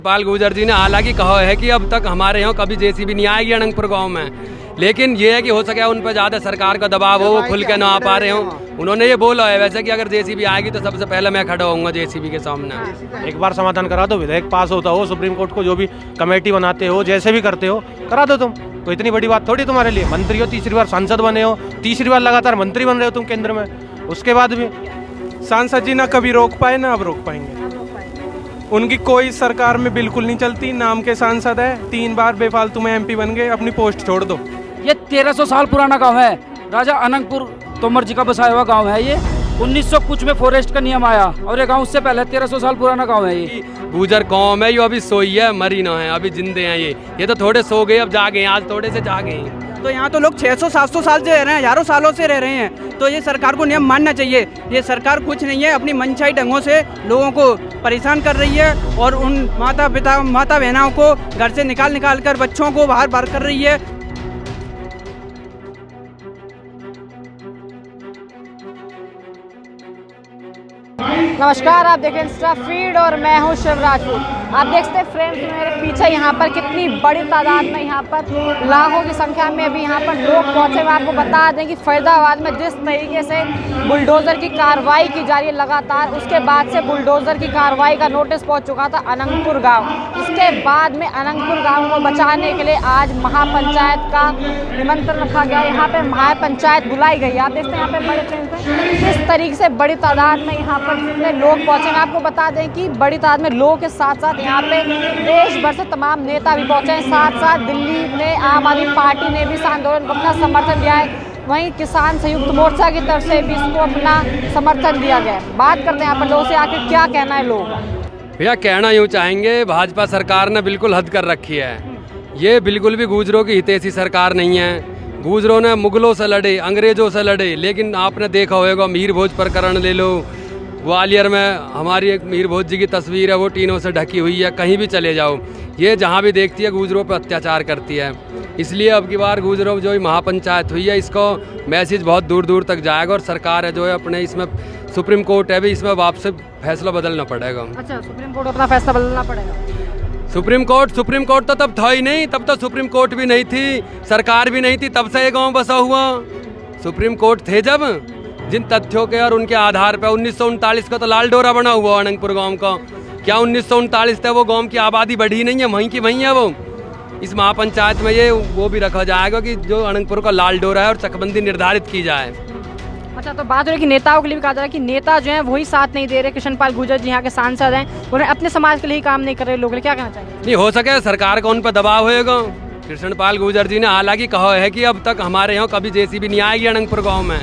पाल गुर्जर जी ने हालांकि कहा है कि अब तक हमारे यहाँ कभी जेसीबी नहीं आएगी अनंतपुर गांव में, लेकिन ये है कि हो सके उन पर ज़्यादा सरकार का दबाव हो, वो खुल के ना आ पा रहे हो। उन्होंने ये बोला है वैसे कि अगर जेसीबी आएगी तो सबसे पहले मैं खड़ा होऊंगा जेसीबी के सामने। एक बार समाधान करा दो, विधेयक पास होता हो, सुप्रीम कोर्ट को जो भी कमेटी बनाते हो, जैसे भी करते हो करा दो तुम। कोई इतनी बड़ी बात थोड़ी तुम्हारे लिए। मंत्री हो, तीसरी बार सांसद बने हो, तीसरी बार लगातार मंत्री बन रहे हो तुम केंद्र में, उसके बाद भी सांसद जी ना कभी रोक पाए ना अब रोक पाएंगे। उनकी कोई सरकार में बिल्कुल नहीं चलती, नाम के सांसद है, 3 बार बेफालतू में एमपी बन गए, अपनी पोस्ट छोड़ दो। ये 1300 साल पुराना गांव है, राजा अनंतपुर तोमर जी का बसाया हुआ गांव है। ये 1900 कुछ में फॉरेस्ट का नियम आया और ये गांव उससे पहले 1300 साल पुराना गांव है। ये गुर्जर कौम है, ये अभी सोई है, मरी ना है, अभी जिंदे हैं। ये तो थोड़े सो गए, अब जागे, आज थोड़े से जागे हैं। तो यहाँ तो लोग 600-700 साल से रह रहे हैं, हजारों सालों से रह रहे हैं। तो ये सरकार को नियम मानना चाहिए। ये सरकार कुछ नहीं है, अपनी मनचाही ढंगों से लोगों को परेशान कर रही है और उन माता बहनों को घर से निकाल कर बच्चों को बाहर कर रही है। नमस्कार, आप देखें इंस्टा फीड और मैं हूं शिव राजपूत। आप देख सकते हैं फ्रेंड्स मेरे पीछे यहाँ पर कितनी बड़ी तादाद में यहाँ पर लाखों की संख्या में अभी यहाँ पर लोग पहुँचे। मैं आपको बता दें कि फरीदाबाद में जिस तरीके से बुलडोज़र की कार्रवाई की जा रही है लगातार, उसके बाद से बुलडोज़र की कार्रवाई का नोटिस पहुँच चुका था अनंतपुर गाँव। इसके बाद में अनंतपुर गाँव को बचाने के लिए आज महापंचायत का निमंत्रण रखा गया। यहाँ पर महापंचायत बुलाई गई। आप देखते हैं यहाँ पर बड़े फ्रेंड्स हैं किस तरीके से बड़ी तादाद में यहाँ पर जितने लोग पहुँचे। मैं आपको बता दें कि बड़ी तादाद में लोगों के साथ साथ यहाँ पे देश भर से तमाम नेता भी पहुँचे हैं। साथ साथ दिल्ली में आम आदमी पार्टी ने भी इस आंदोलन को अपना समर्थन दिया है। वहीं किसान संयुक्त मोर्चा की तरफ से भी इसको अपना समर्थन दिया गया है। बात करते हैं यहाँ पर लोगों से, आखिर क्या कहना है लोगों का। भैया कहना यूँ चाहेंगे, भाजपा सरकार ने बिल्कुल हद कर रखी है। ये बिल्कुल भी गुर्जरों की हितैषी सरकार नहीं है। गुर्जरों ने मुगलों से लड़े, अंग्रेजों से लड़े, लेकिन आपने देखा होगा मीर भोज प्रकरण ले लो, ग्वालियर में हमारी एक मीर भोज जी की तस्वीर है, वो टीनों से ढकी हुई है। कहीं भी चले जाओ, ये जहाँ भी देखती है गुर्जरों पर अत्याचार करती है। इसलिए अब की बार गुर्जरों जो महापंचायत हुई है, इसको मैसेज बहुत दूर दूर तक जाएगा और सरकार है जो है अपने, इसमें सुप्रीम कोर्ट है भी, इसमें वापस फैसला बदलना पड़ेगा। अच्छा, सुप्रीम कोर्ट अपना फैसला बदलना पड़ेगा। सुप्रीम कोर्ट तो तब था ही नहीं, तब तो सुप्रीम कोर्ट भी नहीं थी, सरकार भी नहीं थी, तब से ये गाँव बसा हुआ। सुप्रीम कोर्ट थे जब, जिन तथ्यों के और उनके आधार पर 1939 का तो लाल डोरा बना हुआ अनंतपुर गांव का। क्या 1939 तक वो गांव की आबादी बढ़ी नहीं है? वहीं की वहीं है वो। इस महापंचायत में ये वो भी रखा जाएगा कि जो अनंतपुर का लाल डोरा है और चकबंदी निर्धारित की जाए। अच्छा, तो बात हो रही है कि नेताओं के लिए भी कहा जा रहा है कि नेता जो हैं वही साथ नहीं दे रहे। कृष्णपाल गुर्जर जी यहाँ के सांसद हैं, उन्हें अपने समाज के लिए काम नहीं कर रहे। लोग क्या कहना चाहिए? नहीं हो सके सरकार का उन पर दबाव होएगा। कृष्णपाल गुर्जर जी ने हालांकि कहा है कि अब तक हमारे यहाँ कभी जेसीबी नहीं आएगी अनंतपुर गाँव में,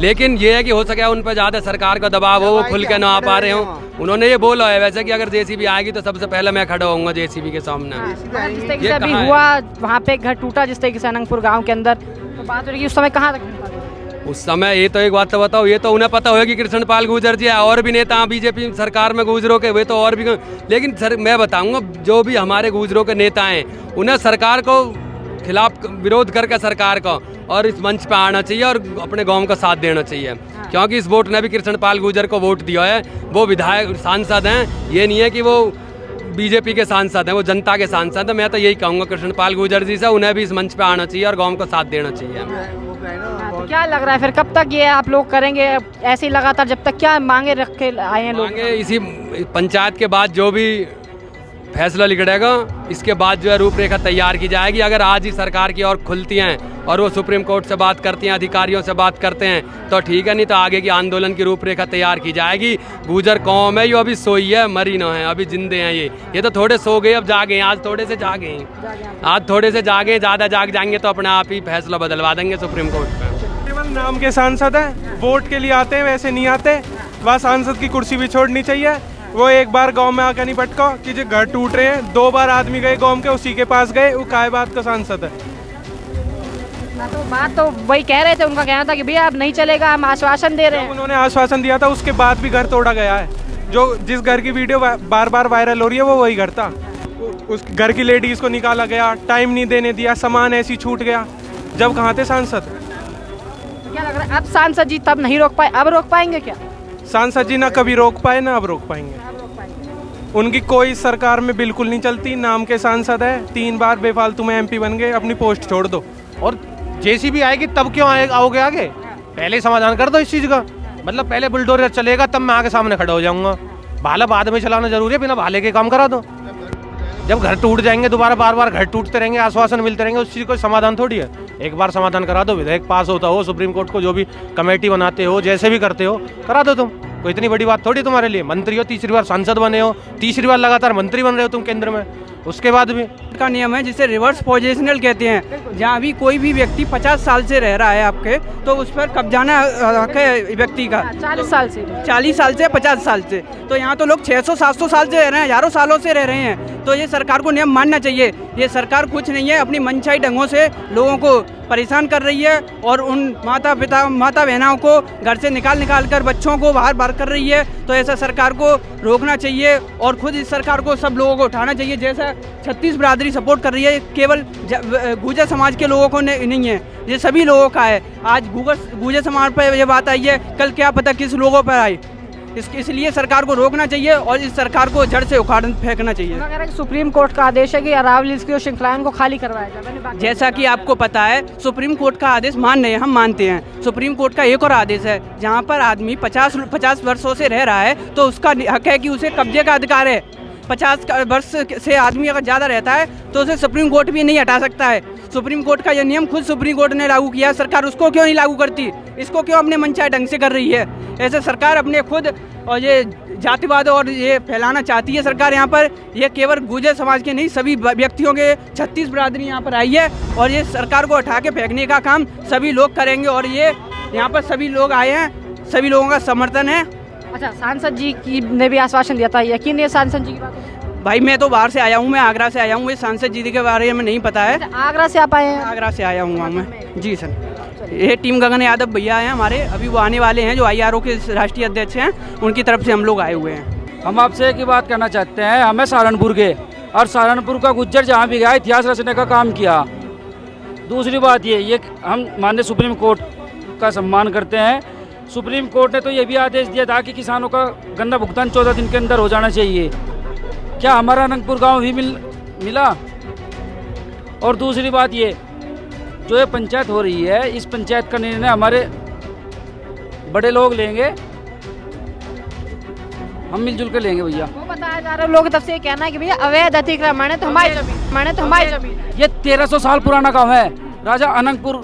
लेकिन ये है कि हो सके उन पर ज़्यादा सरकार का दबाव हो, वो खुल के ना आ पा रहे हो। उन्होंने ये बोला है वैसे कि अगर जेसीबी आएगी तो सबसे पहले मैं खड़ा होऊंगा जेसीबी के सामने। जिस तरीके से अभी हुआ, वहाँ पे घर टूटा जिस तरीके से अनंतपुर गाँव के अंदर, तो बात हो रही है उस समय कहाँ तक? उस समय ये तो एक बात तो बताओ, ये तो उन्हें पता होगा कि कृष्णपाल गुर्जर जी है, और भी नेता बीजेपी सरकार में गुर्जरों के, वे तो और भी। लेकिन सर मैं बताऊंगा, जो भी हमारे गुर्जरों के नेता हैं, उन्हें सरकार को खिलाफ विरोध करके सरकार का और इस मंच पे आना चाहिए और अपने गांव का साथ देना चाहिए। क्योंकि इस वोट ने भी कृष्णपाल गुर्जर को वोट दिया है। वो विधायक सांसद हैं, ये नहीं है कि वो बीजेपी के सांसद हैं, वो जनता के सांसद हैं। मैं तो यही कहूँगा कृष्णपाल गुर्जर जी से, उन्हें भी इस मंच पे आना चाहिए और गांव का साथ देना चाहिए। तो क्या लग रहा है फिर कब तक ये आप लोग करेंगे ऐसे ही लगातार, जब तक क्या मांगे रख के आए हैं लोग? इसी पंचायत के बाद जो भी फैसला लिखड़ेगा, इसके बाद जो है रूपरेखा तैयार की जाएगी। अगर आज ही सरकार की ओर खुलती हैं और वो सुप्रीम कोर्ट से बात करती हैं, अधिकारियों से बात करते हैं तो ठीक है, नहीं तो आगे की आंदोलन की रूपरेखा तैयार की जाएगी। गुर्जर कौम है, ये अभी सोई है, मरी ना है, अभी जिंदे हैं। ये तो थोड़े सो गए, अब जागे, आज थोड़े से जागे, आज थोड़े से जागे, ज़्यादा जाग जाएंगे तो अपने आप ही फैसला बदलवा देंगे सुप्रीम कोर्ट पर। केवल नाम के सांसद हैं, वोट के लिए आते हैं, वैसे नहीं आते। वह सांसद की कुर्सी भी छोड़नी चाहिए। वो एक बार गांव में आकर नहीं पटका कि जो घर टूट रहे हैं, 2 बार आदमी गए गांव के, उसी के पास गए, वो काय बात का सांसद है। तो बात तो वही कह रहे थे, उनका कहना था कि भैया अब नहीं चलेगा, हम आश्वासन दे रहे हैं। उन्होंने आश्वासन दिया था, उसके बाद भी घर तोड़ा गया है। जो जिस घर की वीडियो बार बार वायरल हो रही है वो वही घर था। उस घर की लेडीज को निकाला गया, टाइम नहीं देने दिया, सामान ऐसी छूट गया। जब कहाँ थे सांसद? तो क्या लग रहा है अब सांसद जी तब नहीं रोक पाए, अब रोक पाएंगे क्या? सांसद जी ना कभी रोक पाए ना अब रोक पाएंगे। उनकी कोई सरकार में बिल्कुल नहीं चलती, नाम के सांसद है, 3 बार बेफालतू में MP बन गए, अपनी पोस्ट छोड़ दो। और जेसीबी आएगी तब क्यों आओगे आगे? पहले ही समाधान कर दो इस चीज़ का। मतलब पहले बुलडोजर चलेगा तब मैं आगे सामने खड़ा हो जाऊंगा। भाला बाद में चलाना जरूरी है, बिना भाले के काम करा दो। जब घर टूट जाएंगे दोबारा बार बार घर टूटते रहेंगे, आश्वासन मिलते रहेंगे, उस चीज़ को समाधान थोड़ी है। एक बार समाधान करा दो, विधेयक पास होता हो, सुप्रीम कोर्ट को जो भी कमेटी बनाते हो, जैसे भी करते हो करा दो तुम। कोई इतनी बड़ी बात थोड़ी तुम्हारे लिए। मंत्री हो, तीसरी बार सांसद बने हो, तीसरी बार लगातार मंत्री बन रहे हो तुम केंद्र में, उसके बाद भी का नियम है जिसे रिवर्स पोजिशनल कहते हैं। जहाँ भी कोई भी व्यक्ति 50 साल से रह रहा है आपके, तो उस पर कब्जाना हक है व्यक्ति का। 40 साल से 40 साल से 50 साल से। तो यहाँ तो लोग 600-700 साल से रह रहे हैं, हजारों सालों से रह रहे हैं। तो ये सरकार को नियम मानना चाहिए। ये सरकार कुछ नहीं है, अपनी मनचाही ढंगों से लोगों को परेशान कर रही है और उन माता बहनों को घर से निकाल कर बच्चों को बाहर कर रही है। तो ऐसा सरकार को रोकना चाहिए और खुद इस सरकार को सब लोगों को उठाना चाहिए। जैसा 36 बिरादरी सपोर्ट कर रही है, केवल गुर्जर समाज के लोगों को नहीं है, ये सभी लोगों का है। आज गुर्जर समाज पर ये बात आई है, कल क्या पता किस लोगों पर आए। इसलिए सरकार को रोकना चाहिए और इस सरकार को जड़ से उखाड़ फेंकना चाहिए। सुप्रीम कोर्ट का आदेश है कि अरावली की श्रृंखलाएं को खाली करवाया जाए। जैसा कि आपको पता है, सुप्रीम कोर्ट का आदेश मान रहे हैं, हम मानते हैं। सुप्रीम कोर्ट का एक और आदेश है, जहां पर आदमी 50 वर्षों से रह रहा है तो उसका हक है कि उसे कब्जे का अधिकार है। 50 वर्ष से आदमी अगर ज़्यादा रहता है तो उसे सुप्रीम कोर्ट भी नहीं हटा सकता है। सुप्रीम कोर्ट का यह नियम खुद सुप्रीम कोर्ट ने लागू किया, सरकार उसको क्यों नहीं लागू करती? इसको क्यों अपने मनचाहे ढंग से कर रही है? ऐसे सरकार अपने खुद और ये जातिवाद और ये फैलाना चाहती है सरकार यहाँ पर। ये केवल गुर्जर समाज के नहीं, सभी व्यक्तियों के 36 बिरादरी यहाँ पर आई है और ये सरकार को उठा के फेंकने का काम सभी लोग करेंगे। और ये यहाँ पर सभी लोग आए हैं, सभी लोगों का समर्थन है। अच्छा, सांसद जी की ने भी आश्वासन दिया था, यकीन है सांसद जी की बात? भाई मैं तो बाहर से आया हूँ, मैं आगरा से आया हूँ, ये सांसद जी के बारे में नहीं पता है। आगरा से आप आए हैं? आगरा से आया हूँ मैं जी सर। ये टीम गगन यादव भैया हैं हमारे, अभी वो आने वाले हैं, जो IRO के राष्ट्रीय अध्यक्ष हैं, उनकी तरफ से हम लोग आए हुए हैं। हम आपसे एक ही बात कहना चाहते हैं, हमें सहारनपुर के और सहारनपुर का गुज्जर जहाँ भी गया इतिहास रचने का काम किया। दूसरी बात ये हम माननीय सुप्रीम कोर्ट का सम्मान करते हैं। सुप्रीम कोर्ट ने तो ये भी आदेश दिया था कि किसानों का गन्ना भुगतान 14 दिन के अंदर हो जाना चाहिए। क्या हमारा अनंतपुर गांव भी मिला? और दूसरी बात ये, जो ये पंचायत हो रही है, इस पंचायत का निर्णय हमारे बड़े लोग लेंगे, हम मिलजुल कर लेंगे भैया। वो बताया जा रहा है, लोगों की तरफ से ये कहना है कि भैया अवैध अतिक्रमण है तो हमारी जमीन। ये 1300 साल पुराना गांव है, राजा अनंतपुर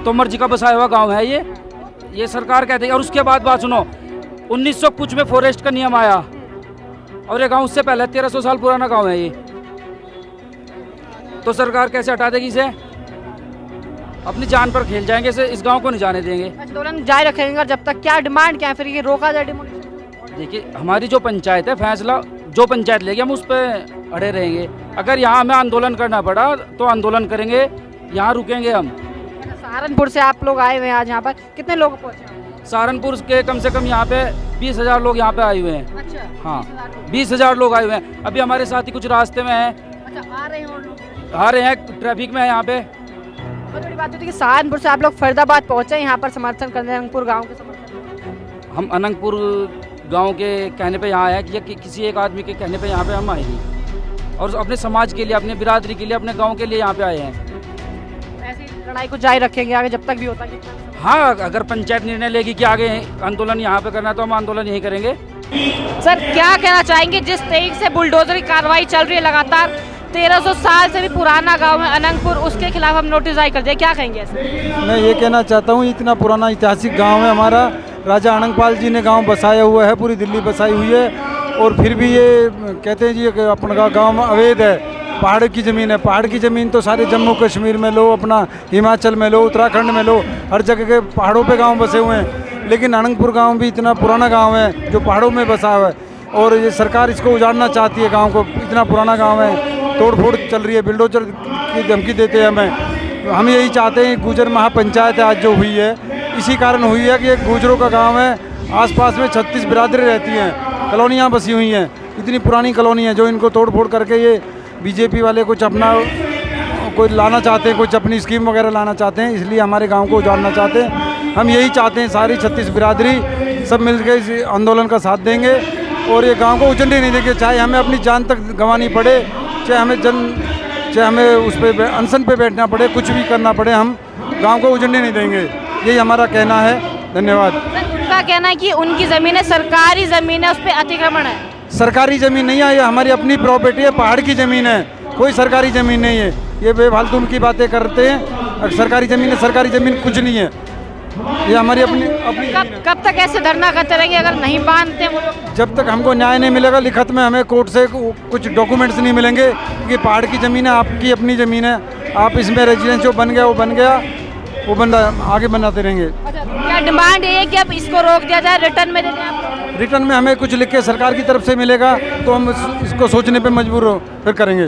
तोमर जी का बसाया हुआ गांव है ये सरकार कहती है। और उसके बाद बात सुनो, 1900 कुछ में फॉरेस्ट का नियम आया और ये गांव उससे पहले 1300 साल पुराना गांव है ये। तो सरकार कैसे हटा देगी इसे? अपनी जान पर खेल जाएंगे, इस गांव को नहीं जाने देंगे। आंदोलन जारी रखेंगे जब तक। क्या डिमांड क्या है फिर, ये रोका जाए डिमोलिशन? देखिए, हमारी जो पंचायत है, फैसला जो पंचायत लेगी हम उस पर अड़े रहेंगे। अगर यहाँ हमें आंदोलन करना पड़ा तो आंदोलन करेंगे, यहाँ रुकेंगे हम। सहारनपुर से आप लोग आए हुए हैं आज यहाँ पर, कितने लोग पहुँचे? सहारनपुर के कम से कम यहाँ पे 20,000 लोग यहाँ पे आए हुए हैं। अच्छा, हाँ 20,000 लोग आए हुए हैं। अभी हमारे साथी कुछ रास्ते में हैं। अच्छा, आ रहे हैं, ट्रैफिक में है यहाँ पे। बहुत बड़ी बात होती है कि सहारनपुर से आप लोग फरीदाबाद पहुँचे यहाँ पर समर्थन करने, अनंतपुर गाँव के समर्थन। हम अनंतपुर गांव के कहने पे यहाँ आए हैं कि किसी एक आदमी के कहने पे यहाँ पे हम आए नहीं, और अपने समाज के लिए, अपने बिरादरी के लिए, अपने गांव के लिए यहाँ पे आए हैं। ऐसी लड़ाई को जारी रखेंगे आगे जब तक भी होता है? हाँ, अगर पंचायत निर्णय लेगी कि आगे आंदोलन यहाँ पे करना है तो हम आंदोलन यही करेंगे। सर, क्या कहना चाहेंगे, जिस तरीके से बुलडोजर की कार्रवाई चल रही है लगातार, 1300 साल से भी पुराना गांव है अनंतपुर, उसके खिलाफ हम नोटिस जारी कर दिया, क्या कहेंगे? मैं ये कहना चाहता हूँ, इतना पुराना ऐतिहासिक गांव है हमारा, राजा अनंगपाल जी ने गांव बसाया हुआ है, पूरी दिल्ली बसाई हुई है, और फिर भी ये कहते हैं जी कि अपना गांव अवैध है, पहाड़ की ज़मीन है। पहाड़ की ज़मीन तो सारे जम्मू कश्मीर में लो, अपना हिमाचल में लो, उत्तराखंड में लो, हर जगह के पहाड़ों पे गांव बसे हुए हैं। लेकिन अनंतपुर गांव भी इतना पुराना गांव है जो पहाड़ों में बसा हुआ है, और ये सरकार इसको उजाड़ना चाहती है गांव को। इतना पुराना गांव है, तोड़ फोड़ चल रही है, बिल्डोजर की धमकी देते हैं हमें। हम यही चाहते हैं, गुर्जर महापंचायत आज जो हुई है, इसी कारण हुई है कि एक गुर्जरों का गाँव है, आसपास में 36 बिरादरी रहती हैं, कॉलोनियाँ बसी हुई हैं, इतनी पुरानी कॉलोनी है, जो इनको तोड़ फोड़ करके ये बीजेपी वाले कुछ अपना कोई लाना चाहते हैं, कुछ अपनी स्कीम वगैरह लाना चाहते हैं, इसलिए हमारे गांव को उजाड़ना चाहते हैं। हम यही चाहते हैं, सारी 36 बिरादरी सब मिलकर इस आंदोलन का साथ देंगे और ये गांव को उजड़ने नहीं देंगे, चाहे हमें अपनी जान तक गंवानी पड़े, चाहे हमें उस पर अनशन पे बैठना पड़े, कुछ भी करना पड़े, हम गांव को उजड़ने नहीं देंगे। यही हमारा कहना है। धन्यवाद। उनका कहना है कि उनकी ज़मीन है, सरकारी ज़मीन है, उस पर अतिक्रमण है। सरकारी ज़मीन नहीं है, ये हमारी अपनी प्रॉपर्टी है, पहाड़ की ज़मीन है, कोई सरकारी ज़मीन नहीं है। ये बेफालतू की बातें करते हैं। सरकारी ज़मीन है, सरकारी ज़मीन कुछ नहीं है, ये हमारी अपनी कब तक ऐसे धरना करते रहेंगे अगर नहीं बांधते वो लोग? जब तक हमको न्याय नहीं मिलेगा, लिखित में हमें कोर्ट से कुछ डॉक्यूमेंट्स नहीं मिलेंगे कि पहाड़ की ज़मीन है, आपकी अपनी ज़मीन है, आप इसमें रेजिडेंस जो बन गया वो बन गया, वो बंदा आगे बनाते रहेंगे। अच्छा, क्या डिमांड ये है कि अब इसको रोक दिया जाए, रिटर्न में दे दें आपको? रिटर्न में हमें कुछ लिख के सरकार की तरफ से मिलेगा तो हम इसको सोचने पे मजबूर हो फिर करेंगे।